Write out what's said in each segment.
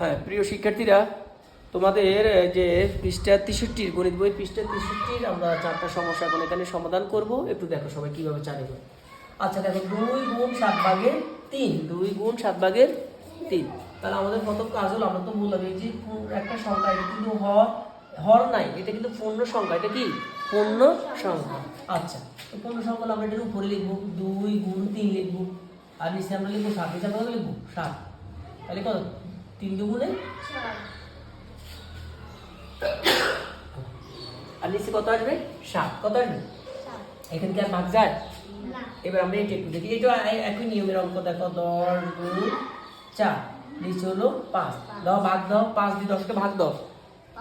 হ্যাঁ প্রিয় শিক্ষার্থীরা, তোমাদের যে পৃষ্ঠা 63 গণিত বই পৃষ্ঠা 63 আমরা 4টা সমস্যা এখন এখানে সমাধান করব। একটু দেখো সবাই কিভাবে চালিয়ে। আচ্ছা দেখো, 2 গুণ 7 ভাগের 3, 2 গুণ 7 ভাগের 3। তাহলে আমাদের প্রথম কাজ হলো, আমরা তো বললাম এই যে একটা সংখ্যা, এটা কিন্তু হর নাই, এটা কিন্তু পূর্ণ সংখ্যা। এটা কি পূর্ণ সংখ্যা? আচ্ছা, তো পূর্ণ সংখ্যা হলে আমরা এটার উপরে লিখবো 2 গুণ 3 লিখবো, আর নিচে আমরা লিখবো 7। নিচে আমরা লিখবো 7। তাহলে কত? 3 দুগুণে 6, আর নিচে কত আসবে? 7। কত আসবে? এখানে কি আর ভাগ যায়? এবার আমরা এটা একটু দেখি। এটা একই নিয়মের অঙ্ক। দেখো 10 গুণ 4, নিচে হলো 5। দাও ভাগ দাও, 5 দিয়ে 10 কে ভাগ দাও।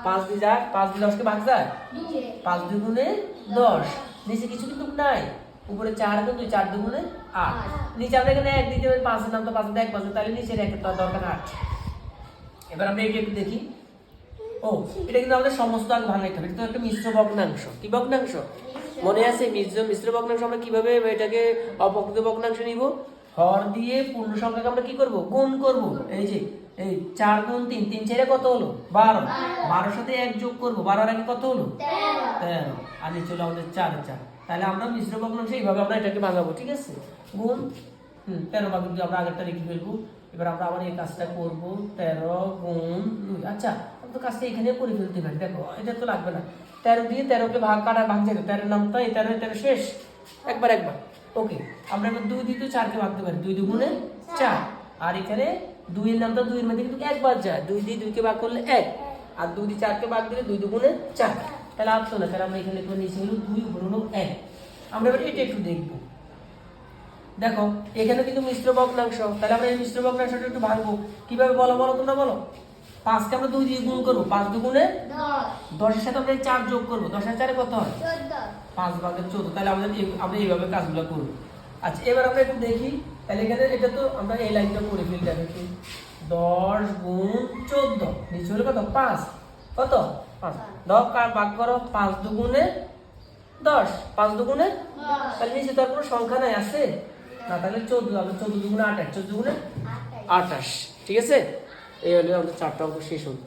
5 দিয়ে যায়, 5 দিয়ে 10 কে ভাগ যায়। 5 দুগুণে 10, নিচে কিছু কিন্তু নাই, উপরে 4 কিন্তু 4 দুগুণে 8। নিচে আমরা এখানে 1 দিতে হবে, 5 এর নাম তো 5 দিয়ে 1 পাচ্ছি, তাহলে নিচের 1 এর তো দরকার 8। এবার আমরা এটা একটু দেখি। ও, এটা কিন্তু আমাদের সমস্ত আগে ভাঙাইতে হবে। এটা তো একটা মিশ্র ভগ্নাংশ। কি ভগ্নাংশ মনে আছে? মিশ্র ভগ্নাংশ আমরা কিভাবে এটাকে অপকৃত ভগ্নাংশ নিব? হর দিয়ে পূর্ণ সংখ্যাকে আমরা কি করব? গুণ করব। এই যে এই 4 গুণ 3, 3 4 কত হলো? 12। 12 সাথে 1 যোগ করব, 12 এর আগে কত হলো? 13। আর নিচে হলো আমাদের 4 4। তাহলে আমরা মিশ্র ভগ্নাংশ এইভাবে আমরা এটাকে ভাঙাবো। ঠিক আছে? গুণ 13 ভাগ দিয়ে আমরা আগেরটা লিখে ফেলবো। এবার আমরা আবার এই কাজটা করব, 13 গুণ 2। আচ্ছা, আমি তো কাজটা এখানে করে ফেলতে পারি। দেখো এটা তো লাগবে না, 13 দিয়ে 13 কে ভাগ কাটা ভাগ যাবে। 13 নাম তো 13 শেষ, একবার। ওকে, আমরা এবার 2 দিয়ে তো 4 কে ভাগতে পারি। 2 দুগুণে 4। আর এখানে 2 এর নামটা 2 এর মধ্যে কিন্তু একবার যায়। 2 দিয়ে 2 কে ভাগ করলে 1, আর 2 দিয়ে 4 কে ভাগ দিলে 2 দুগুণে 4। তাহলে আর তো না, তাহলে আমরা এখানে নিচে হলো 2, উপরে হলো 1। আমরা এবার এটা একটু দেখবো। দেখো এখানে কিন্তু মিশ্র ভগ্নাংশ, তাহলে আমরা এই মিশ্র ভগ্নাংশটা একটু ভাঙবো। কিভাবে বলো তোমরা বলো? 5 কে আমরা 2 দিয়ে গুণ করব, 5 দুগুণে 10 এর সাথে আমরা 4 যোগ করব। 10 এর 4 কত হয়? 14। 5 ভাগের 14। তাহলে আমরা এইভাবে কাজগুলো করব। আচ্ছা, এবার আমরা একটু দেখি। তাহলে এখানে এটা তো আমরা এই লাইনটা করে ফেলি। দেখো 10 গুণ 14, নিচে হলো কত? 5। কত? 5। 10 ভাগ করো, 5 দুগুণে 10, 5 দুগুণে 10। তাহলে নিচে তো আর কোনো সংখ্যা নাই, আছে না? তাহলে 14, 14 দুগুণে 28, 14 দুগুণে 28। ঠিক আছে? এই হলো আমাদের 4টা অঙ্ক শেষ হলো।